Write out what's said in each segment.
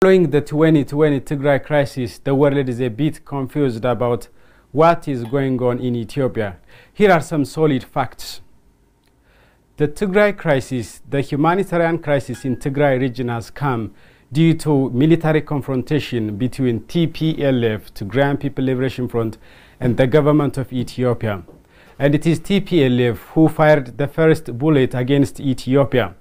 Following the 2020 Tigray crisis, the world is a bit confused about what is going on in Ethiopia. Here are some solid facts. The Tigray crisis, the humanitarian crisis in Tigray region has come due to military confrontation between TPLF, Tigrayan People Liberation Front, and the government of Ethiopia. And it is TPLF who fired the first bullet against Ethiopia.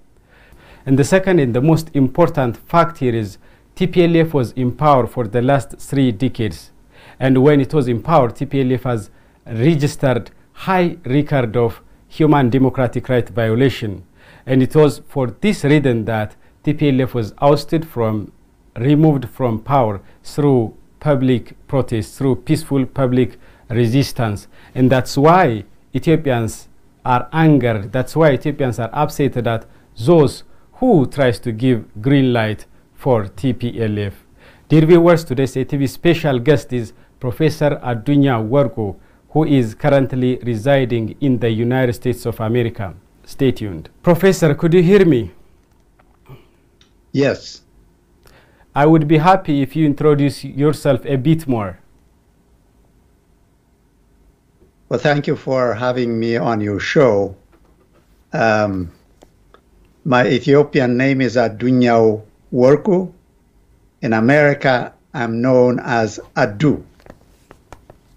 And the second and the most important fact here is TPLF was in power for the last 3 decades. And when it was in power, TPLF has registered high record of human democratic right violation. And it was for this reason that TPLF was removed from power through public protests, through peaceful public resistance. And that's why Ethiopians are angered. That's why Ethiopians are upset that those who tries to give green light for TPLF. Dear viewers, today's ATV special guest is Professor Adunya Worku, who is currently residing in the United States of America. Stay tuned. Professor, could you hear me? Yes. I would be happy if you introduce yourself a bit more. Well, thank you for having me on your show. My Ethiopian name is Adunya Worku. In America, I'm known as Adu.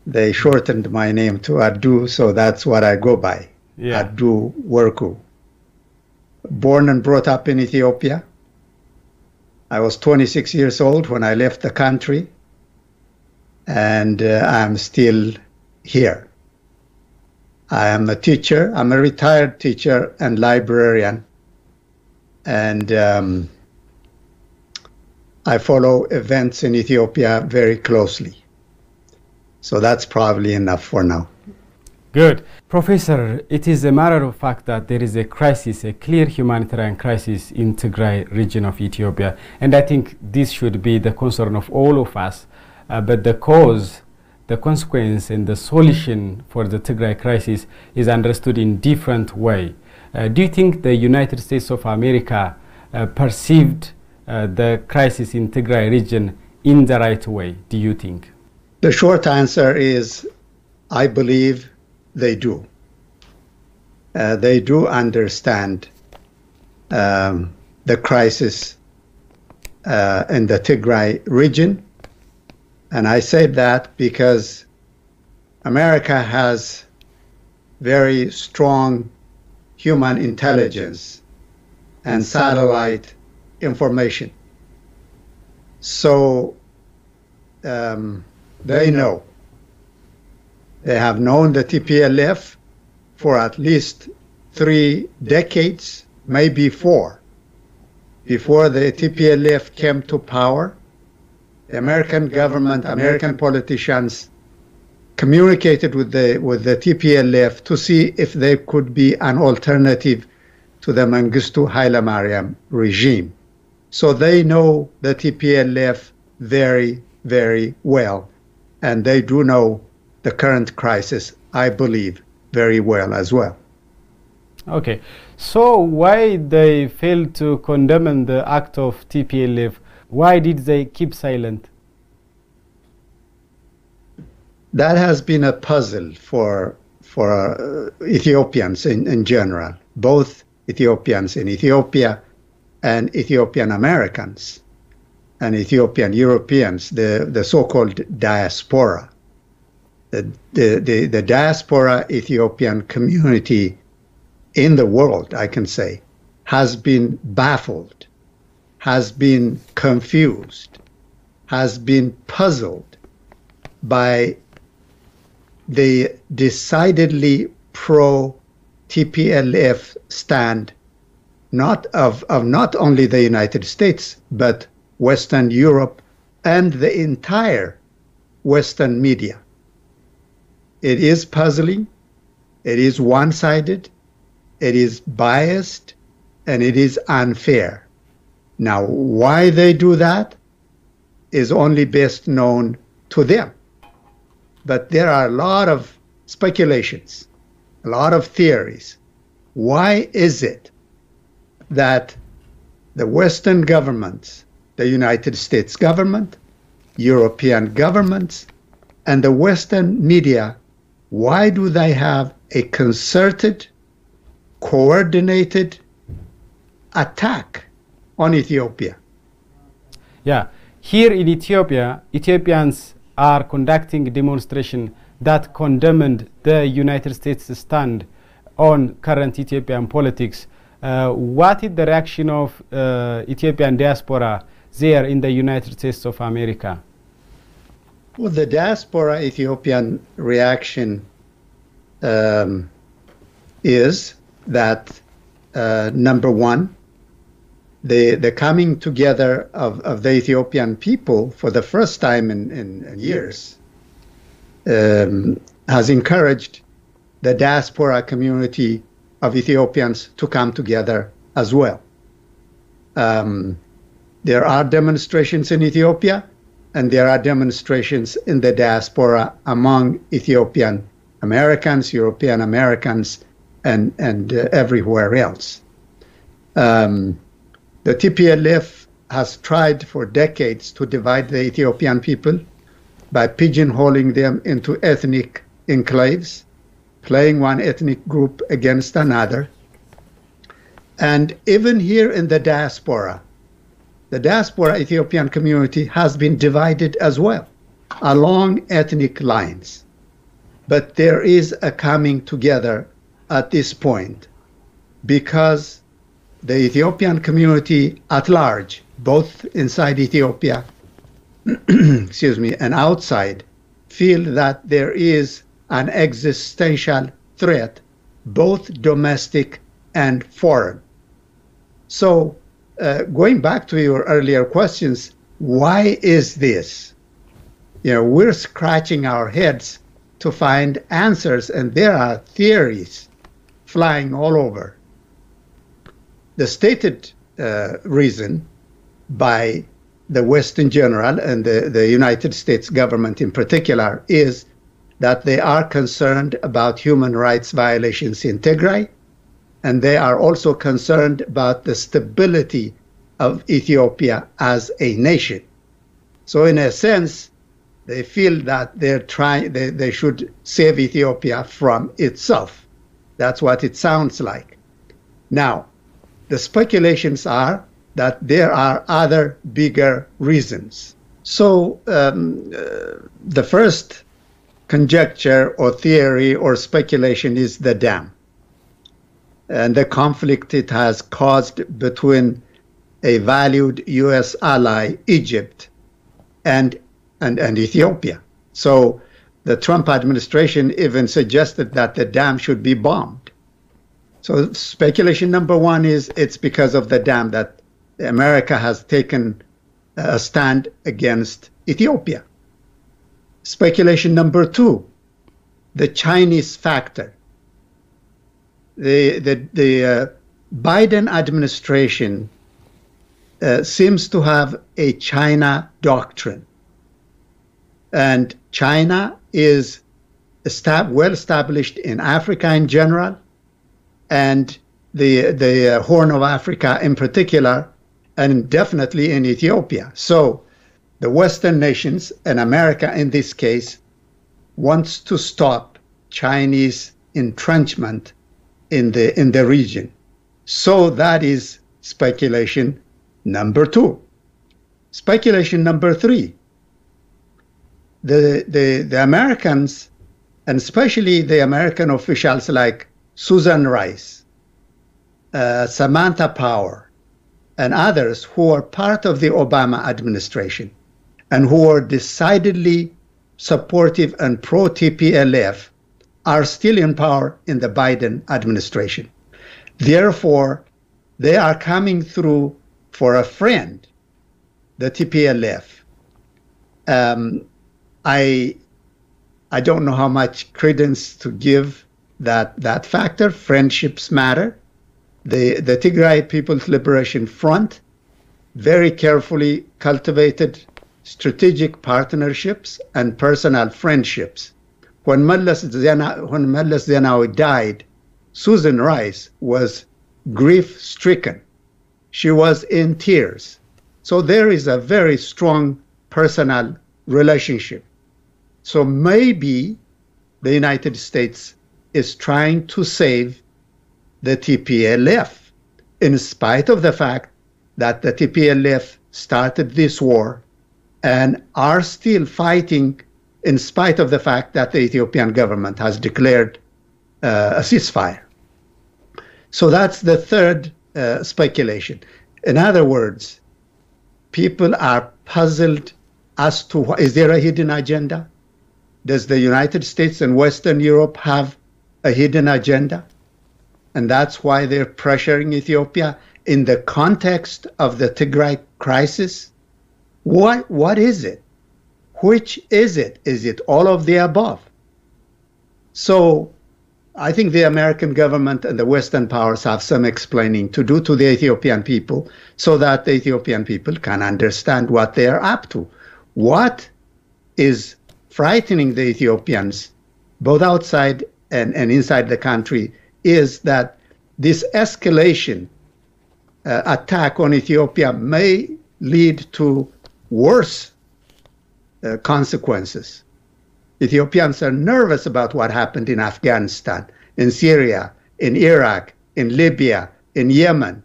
They shortened my name to Adu, so that's what I go by. Yeah. Adu Worku. Born and brought up in Ethiopia. I was 26 years old when I left the country, and I'm still here. I am a teacher. I'm a retired teacher and librarian, and I follow events in Ethiopia very closely. So that's probably enough for now. Good. Professor, it is a matter of fact that there is a crisis, a clear humanitarian crisis in Tigray region of Ethiopia. And I think this should be the concern of all of us. But the cause, the consequence, and the solution for the Tigray crisis is understood in different way. Do you think the United States of America perceived the crisis in Tigray region in the right way, do you think? The short answer is, I believe they do. They do understand the crisis in the Tigray region. And I say that because America has very strong human intelligence and satellite information. So they know. They have known the TPLF for at least 3 decades, maybe 4. Before the TPLF came to power, the American government, American politicians communicated with the TPLF to see if there could be an alternative to the Mengistu Haile Mariam regime. So they know the TPLF very, very well. And they do know the current crisis, I believe, very well as well. Okay. So why they failed to condemn the act of TPLF? Why did they keep silent? That has been a puzzle for Ethiopians in general, both Ethiopians in Ethiopia and Ethiopian Americans and Ethiopian Europeans, the so-called diaspora. The diaspora Ethiopian community in the world, I can say, has been baffled, has been confused, has been puzzled by the decidedly pro-TPLF stand, not only the United States, but Western Europe and the entire Western media. It is puzzling, it is one-sided, it is biased, and it is unfair. Now, why they do that is only best known to them. But there are a lot of speculations, a lot of theories. Why is it that the Western governments the United States government, European governments, and the Western media, why do they have a concerted, coordinated attack on Ethiopia? Yeah, here in Ethiopia, Ethiopians are conducting a demonstration that condemned the United States stand on current Ethiopian politics. What is the reaction of Ethiopian diaspora there in the United States of America? Well, the diaspora Ethiopian reaction is that, number one, the coming together of the Ethiopian people for the first time in years has encouraged the diaspora community of Ethiopians to come together as well. There are demonstrations in Ethiopia, and there are demonstrations in the diaspora among Ethiopian Americans, European Americans, and everywhere else. The TPLF has tried for decades to divide the Ethiopian people by pigeonholing them into ethnic enclaves, playing one ethnic group against another. And even here in the diaspora Ethiopian community has been divided as well along ethnic lines. But there is a coming together at this point because the Ethiopian community at large, both inside Ethiopia excuse me, and outside, feel that there is an existential threat, both domestic and foreign. So, going back to your earlier questions, why is this? You know, we're scratching our heads to find answers, and there are theories flying all over. The stated reason by the West in general and the United States government in particular is that they are concerned about human rights violations in Tigray, and they are also concerned about the stability of Ethiopia as a nation. So in a sense, they feel that they should save Ethiopia from itself. That's what it sounds like. Now, the speculations are that there are other bigger reasons. So the first conjecture or theory or speculation is the dam and the conflict it has caused between a valued U.S. ally, Egypt, and Ethiopia. So the Trump administration even suggested that the dam should be bombed. So speculation number one is it's because of the dam that America has taken a stand against Ethiopia. Speculation number two, the Chinese factor. The Biden administration seems to have a China doctrine. And China is well established in Africa in general, and the Horn of Africa in particular, and definitely in Ethiopia. So the Western nations, and America in this case, wants to stop Chinese entrenchment in the region. So that is speculation number two. Speculation number three. The Americans, and especially the American officials like Susan Rice, Samantha Power, and others who are part of the Obama administration and who are decidedly supportive and pro-TPLF, are still in power in the Biden administration. Therefore, they are coming through for a friend, the TPLF. I don't know how much credence to give that factor. Friendships matter. The Tigray People's Liberation Front very carefully cultivated strategic partnerships and personal friendships. When Meles Zenawi died, Susan Rice was grief-stricken. She was in tears. So there is a very strong personal relationship. So maybe the United States is trying to save the TPLF, in spite of the fact that the TPLF started this war and are still fighting, in spite of the fact that the Ethiopian government has declared a ceasefire. So that's the third speculation. In other words, people are puzzled as to, is there a hidden agenda? Does the United States and Western Europe have a hidden agenda? And that's why they're pressuring Ethiopia in the context of the Tigray crisis. What is it? Which is it? Is it all of the above? So I think the American government and the Western powers have some explaining to do to the Ethiopian people so that the Ethiopian people can understand what they are up to. What is frightening the Ethiopians, both outside and inside the country, is that this escalation attack on Ethiopia may lead to worse consequences. Ethiopians are nervous about what happened in Afghanistan, in Syria, in Iraq, in Libya, in Yemen.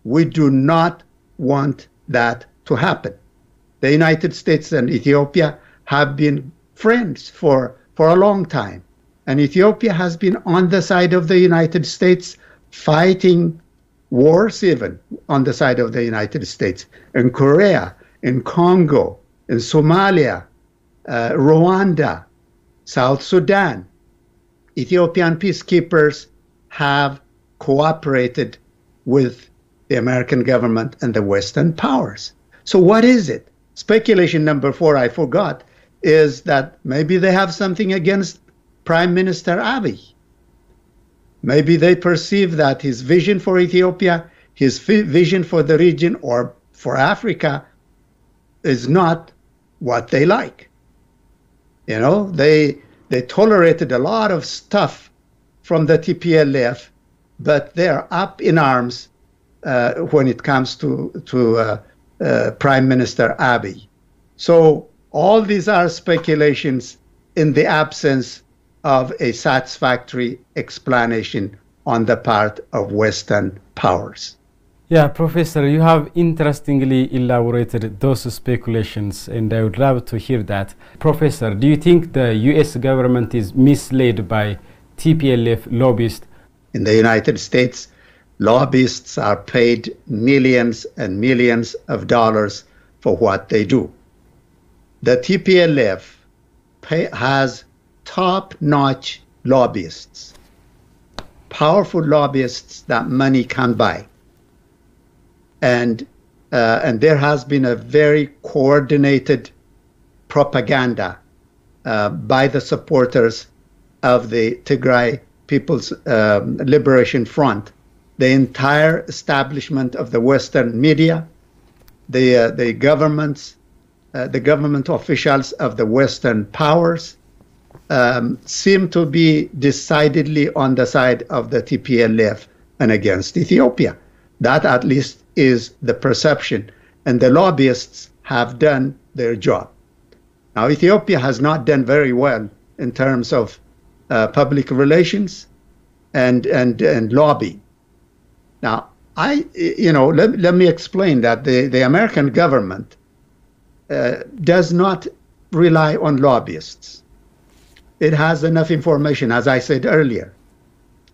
We do not want that to happen. The United States and Ethiopia have been friends for a long time. And Ethiopia has been on the side of the United States, fighting wars even on the side of the United States, in Korea, in Congo, in Somalia, Rwanda, South Sudan. Ethiopian peacekeepers have cooperated with the American government and the Western powers. So what is it? Speculation number 4, I forgot, is that maybe they have something against Prime Minister Abiy. Maybe they perceive that his vision for Ethiopia, his vision for the region or for Africa is not what they like. You know, they tolerated a lot of stuff from the TPLF, but they're up in arms when it comes to Prime Minister Abiy. So all these are speculations in the absence of a satisfactory explanation on the part of Western powers. Yeah, Professor, you have interestingly elaborated those speculations, and I would love to hear that. Professor, do you think the US government is misled by TPLF lobbyists? In the United States, lobbyists are paid millions and millions of dollars for what they do. The TPLF has top-notch lobbyists, powerful lobbyists that money can buy. And there has been a very coordinated propaganda by the supporters of the Tigray People's Liberation Front, the entire establishment of the Western media, the government officials of the Western powers seem to be decidedly on the side of the TPLF and against Ethiopia. That at least is the perception, and the lobbyists have done their job. Now, Ethiopia has not done very well in terms of public relations and lobbying. Now, let me explain that the American government does not rely on lobbyists. It has enough information, as I said earlier.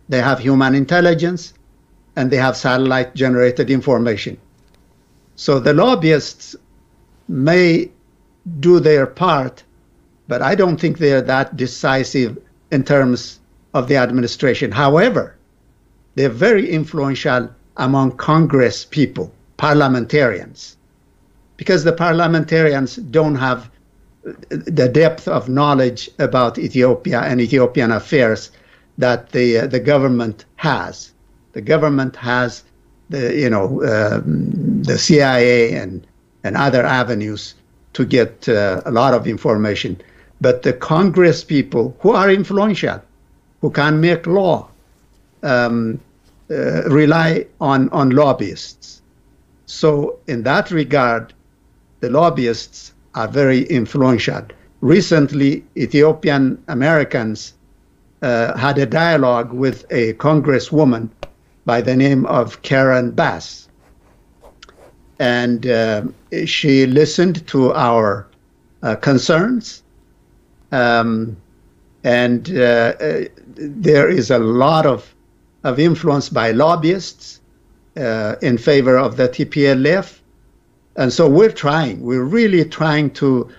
They have human intelligence, and they have satellite-generated information. So the lobbyists may do their part, but I don't think they're that decisive in terms of the administration. However, they're very influential among Congress people, parliamentarians, because the parliamentarians don't have the depth of knowledge about Ethiopia and Ethiopian affairs that the government has. The government has the CIA and other avenues to get a lot of information. But the Congress people who are influential, who can make law, rely on lobbyists. So in that regard, the lobbyists are very influential. Recently, Ethiopian Americans had a dialogue with a congresswoman by the name of Karen Bass. And she listened to our concerns. And there is a lot of influence by lobbyists in favor of the TPLF. And so we're really trying to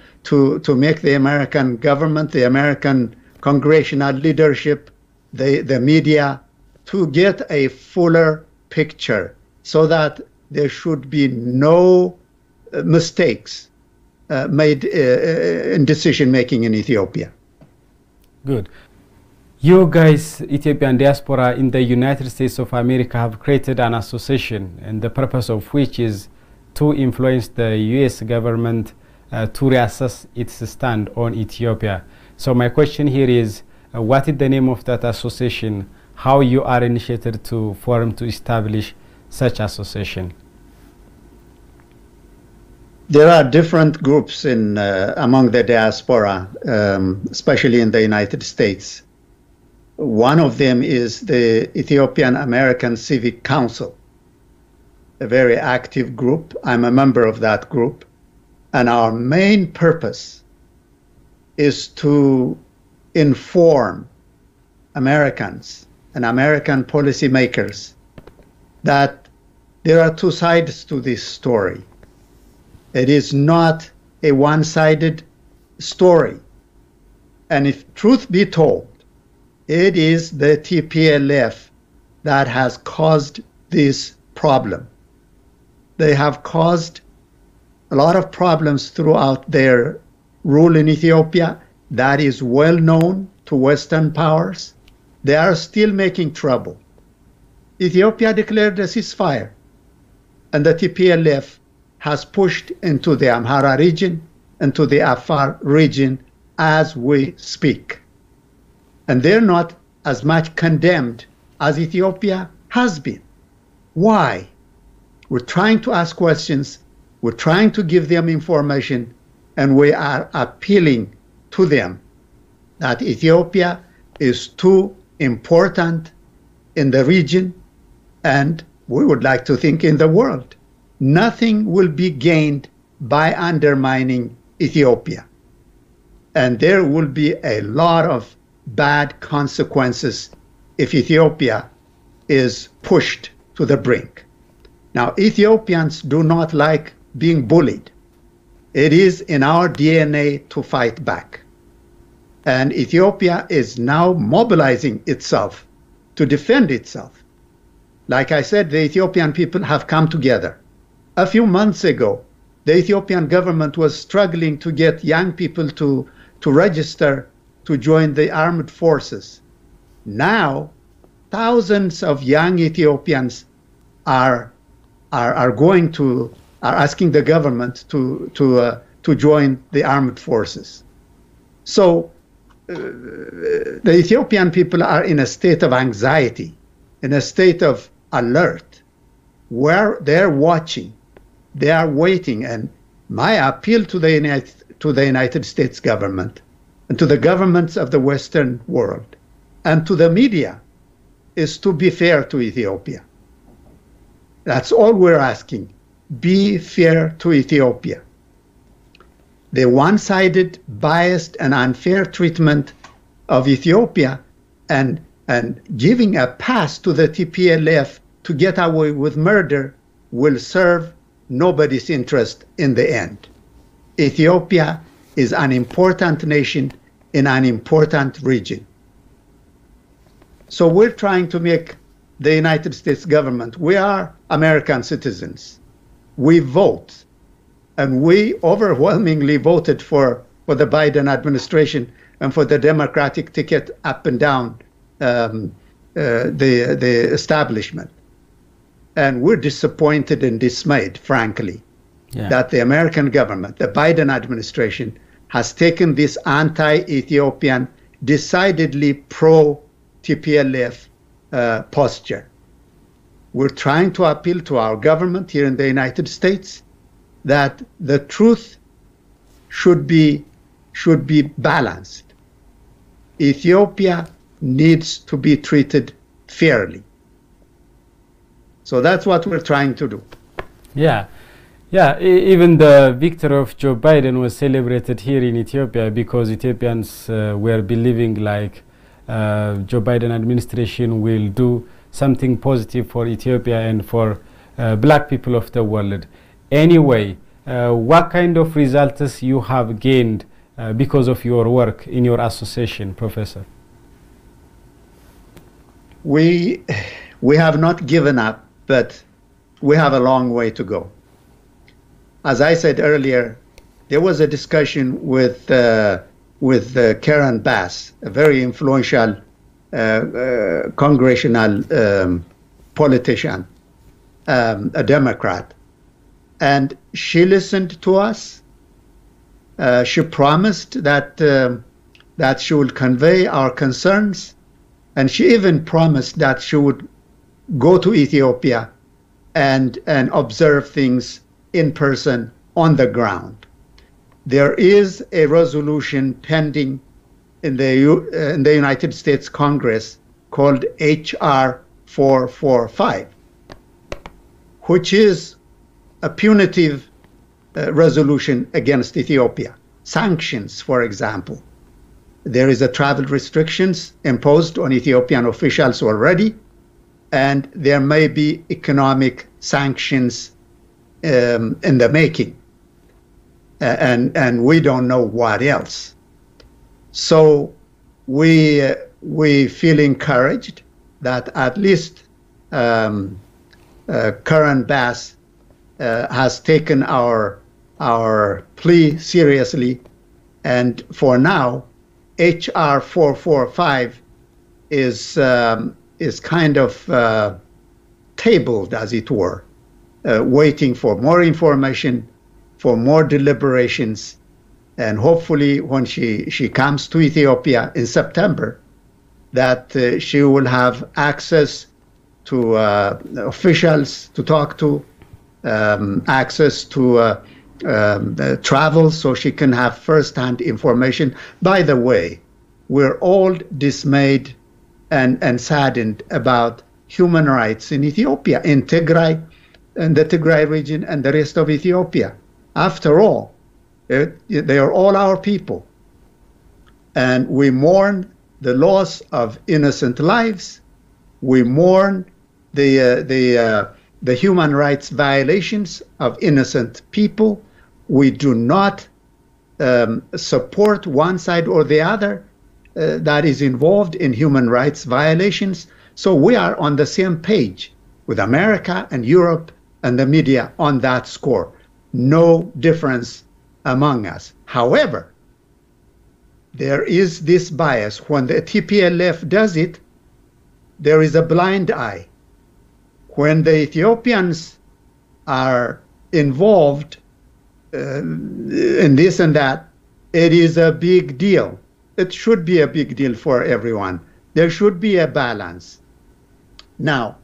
make the American government, the American congressional leadership, the media, to get a fuller picture so that there should be no mistakes made in decision-making in Ethiopia. Good. You guys, Ethiopian diaspora in the United States of America, have created an association, and the purpose of which is to influence the U.S. government to reassess its stand on Ethiopia. So my question here is, what is the name of that association? How you are initiated to form to establish such association? There are different groups in among the diaspora, especially in the United States. One of them is the Ethiopian American Civic Council, a very active group. I'm a member of that group. And our main purpose is to inform Americans and American policymakers that there are two sides to this story. It is not a one-sided story. And if truth be told, it is the TPLF that has caused this problem. They have caused a lot of problems throughout their rule in Ethiopia. That is well known to Western powers. They are still making trouble. Ethiopia declared a ceasefire, and the TPLF has pushed into the Amhara region, into the Afar region as we speak. And they're not as much condemned as Ethiopia has been. Why? We're trying to ask questions, we're trying to give them information, and we are appealing to them that Ethiopia is too important in the region, and we would like to think in the world. Nothing will be gained by undermining Ethiopia. And there will be a lot of bad consequences if Ethiopia is pushed to the brink. Now, Ethiopians do not like being bullied. It is in our DNA to fight back. And Ethiopia is now mobilizing itself to defend itself. Like I said, the Ethiopian people have come together. A few months ago, the Ethiopian government was struggling to get young people to register to join the armed forces. Now, thousands of young Ethiopians are asking the government to join the armed forces. So the Ethiopian people are in a state of anxiety, in a state of alert, where they're watching, they are waiting. And my appeal to the United States government and to the governments of the Western world and to the media is to be fair to Ethiopia. That's all we're asking. Be fair to Ethiopia. The one-sided, biased, and unfair treatment of Ethiopia and giving a pass to the TPLF to get away with murder will serve nobody's interest in the end. Ethiopia is an important nation in an important region. So we're trying to make the United States government, we are American citizens. We vote, and we overwhelmingly voted for the Biden administration and for the Democratic ticket up and down the establishment. And we're disappointed and dismayed, frankly, that the American government, the Biden administration, has taken this anti-Ethiopian, decidedly pro-TPLF posture. we're trying to appeal to our government here in the United States that the truth should be balanced. Ethiopia needs to be treated fairly. So that's what we're trying to do. Yeah. Yeah, even the victory of Joe Biden was celebrated here in Ethiopia because Ethiopians were believing like Joe Biden administration will do something positive for Ethiopia and for black people of the world. Anyway, what kind of results you have gained because of your work in your association, Professor? We have not given up, but we have a long way to go. As I said earlier, there was a discussion with Karen Bass, a very influential congressional politician, a Democrat, and she listened to us. She promised that she would convey our concerns, and she even promised that she would go to Ethiopia and observe things in person on the ground. There is a resolution pending in the United States Congress called H.R. 445, which is a punitive resolution against Ethiopia. Sanctions, for example. There is a travel restrictions imposed on Ethiopian officials already, and there may be economic sanctions in the making, and we don't know what else. So we feel encouraged that at least Karen Bass has taken our plea seriously, and for now, H.R. 445 is kind of tabled, as it were. Waiting for more information, for more deliberations, and hopefully when she comes to Ethiopia in September, that she will have access to officials to talk to, access to travel so she can have first-hand information. By the way, we're all dismayed and saddened about human rights in Ethiopia, in Tigray, and the Tigray region and the rest of Ethiopia. After all, they are all our people. And we mourn the loss of innocent lives. We mourn the human rights violations of innocent people. We do not support one side or the other that is involved in human rights violations. So we are on the same page with America and Europe and the media on that score. No difference among us. However, there is this bias. When the TPLF does it, there is a blind eye. When the Ethiopians are involved in this and that, it is a big deal. It should be a big deal for everyone. There should be a balance. Now,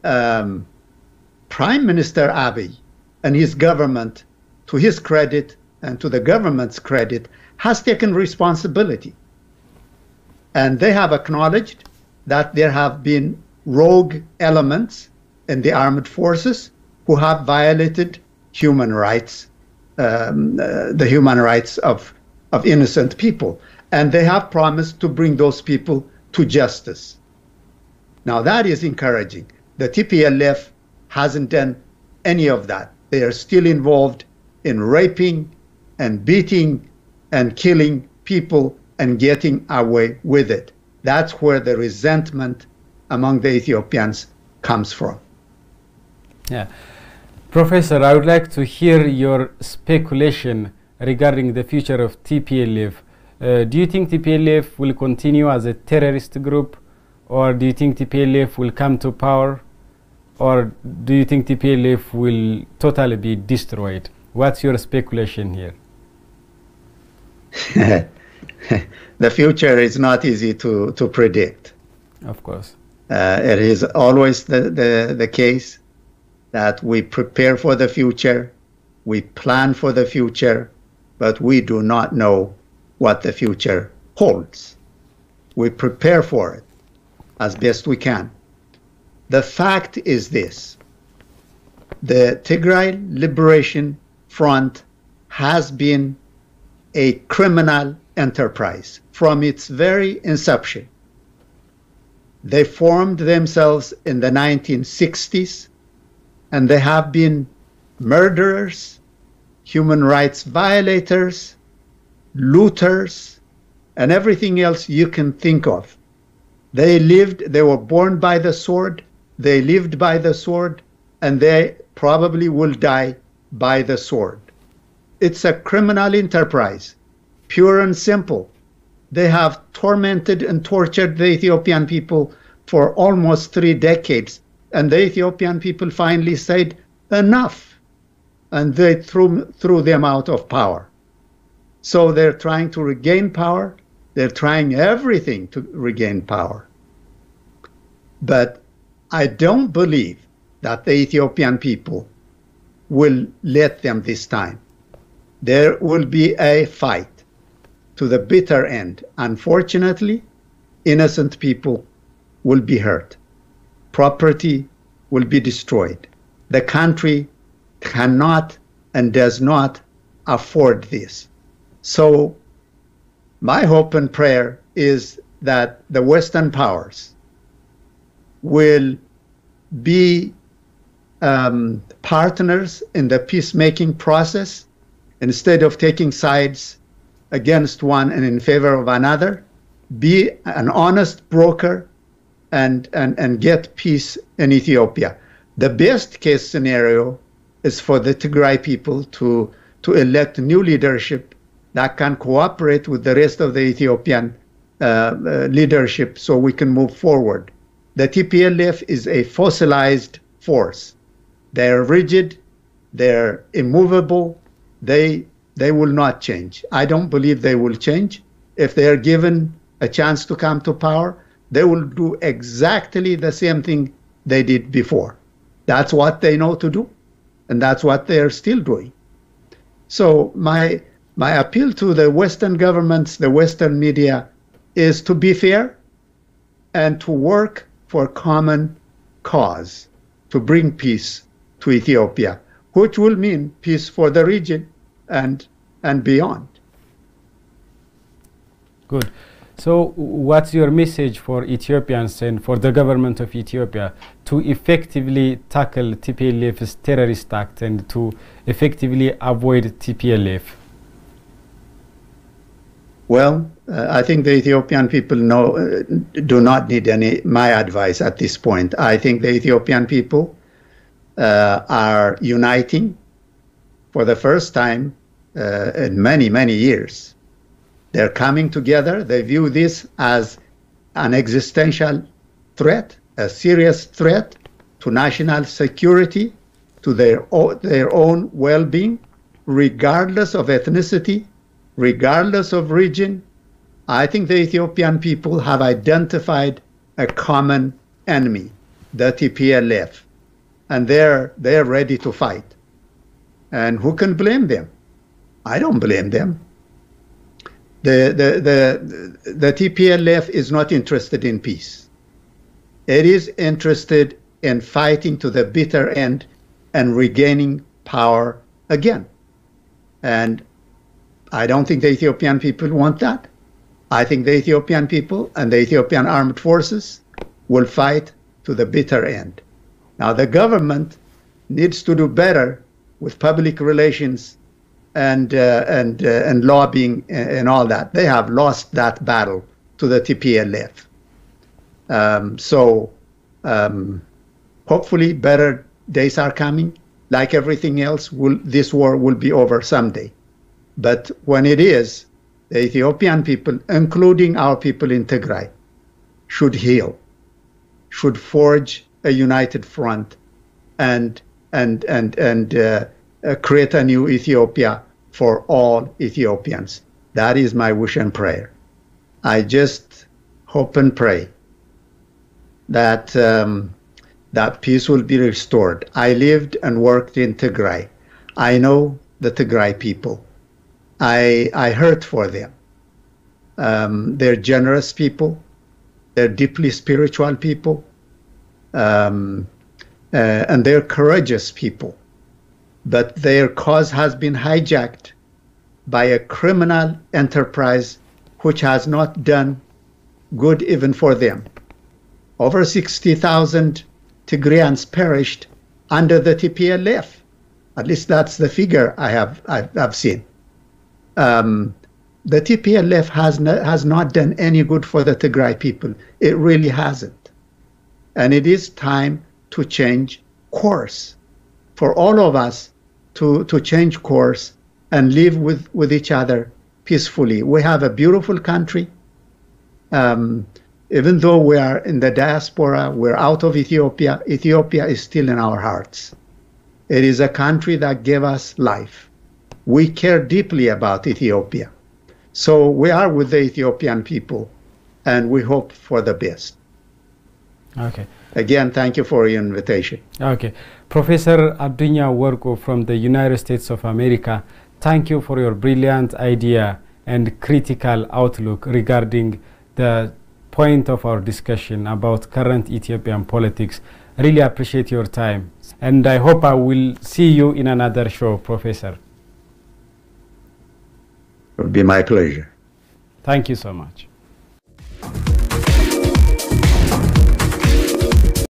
Prime Minister Abiy and his government, to his credit and to the government's credit, has taken responsibility. And they have acknowledged that there have been rogue elements in the armed forces who have violated human rights, the human rights of innocent people. And they have promised to bring those people to justice. Now that is encouraging. The TPLF hasn't done any of that. They are still involved in raping and beating and killing people and getting away with it. That's where the resentment among the Ethiopians comes from. Yeah. Professor, I would like to hear your speculation regarding the future of TPLF. Do you think TPLF will continue as a terrorist group, or do you think TPLF will come to power, or do you think TPLF will totally be destroyed? What's your speculation here? The future is not easy to predict. Of course. It is always the case that we prepare for the future, we plan for the future, but we do not know what the future holds. We prepare for it as best we can. The fact is this: the Tigray Liberation Front has been a criminal enterprise from its very inception. They formed themselves in the 1960s, and they have been murderers, human rights violators, looters, and everything else you can think of. They were born by the sword, they lived by the sword, and they probably will die by the sword. It's a criminal enterprise, pure and simple. They have tormented and tortured the Ethiopian people for almost 3 decades. And the Ethiopian people finally said, enough. And they threw them out of power. So they're trying to regain power. They're trying everything to regain power. But I don't believe that the Ethiopian people will let them this time. There will be a fight to the bitter end. Unfortunately, innocent people will be hurt. Property will be destroyed. The country cannot and does not afford this. So my hope and prayer is that the Western powers will be partners in the peacemaking process instead of taking sides against one and in favor of another. Be an honest broker and get peace in Ethiopia. The best case scenario is for the Tigray people to elect new leadership that can cooperate with the rest of the Ethiopian leadership so we can move forward. The TPLF is a fossilized force. They're rigid, they're immovable, they will not change. I don't believe they will change. If they are given a chance to come to power, they will do exactly the same thing they did before. That's what they know to do, and that's what they are still doing. So my appeal to the Western governments, the Western media, is to be fair and to work for common cause to bring peace to Ethiopia, which will mean peace for the region and beyond. Good. So what's your message for Ethiopians and for the government of Ethiopia to effectively tackle TPLF's terrorist act and to effectively avoid TPLF? Well, I think the Ethiopian people do not need my advice at this point. I think the Ethiopian people are uniting for the first time in many, many years. They're coming together. They view this as an existential threat, a serious threat to national security, to their own well-being, regardless of ethnicity, regardless of region. I think the Ethiopian people have identified a common enemy, the TPLF, and they're ready to fight. And who can blame them? I don't blame them. The TPLF is not interested in peace. It is interested in fighting to the bitter end and regaining power again. And I don't think the Ethiopian people want that. I think the Ethiopian people and the Ethiopian armed forces will fight to the bitter end. Now, the government needs to do better with public relations and lobbying and all that. They have lost that battle to the TPLF. Hopefully better days are coming. Like everything else, this war will be over someday. But when it is, the Ethiopian people, including our people in Tigray, should heal, should forge a united front and create a new Ethiopia for all Ethiopians. That is my wish and prayer. I just hope and pray that that peace will be restored. I lived and worked in Tigray. I know the Tigray people. I heard for them. They're generous people. They're deeply spiritual people. And they're courageous people. But their cause has been hijacked by a criminal enterprise which has not done good even for them. Over 60,000 Tigrayans perished under the TPLF. At least that's the figure I've seen. The TPLF has not done any good for the Tigray people. It really hasn't. And it is time to change course for all of us to change course and live with each other peacefully. We have a beautiful country. Even though we are in the diaspora, we're out of Ethiopia, Ethiopia is still in our hearts. It is a country that gave us life. We care deeply about Ethiopia. So we are with the Ethiopian people, and we hope for the best. Okay. Again, thank you for your invitation. Okay. Professor Adunya Worko from the United States of America, thank you for your brilliant idea and critical outlook regarding the point of our discussion about current Ethiopian politics. Really appreciate your time. And I hope I will see you in another show, Professor. It would be my pleasure. Thank you so much.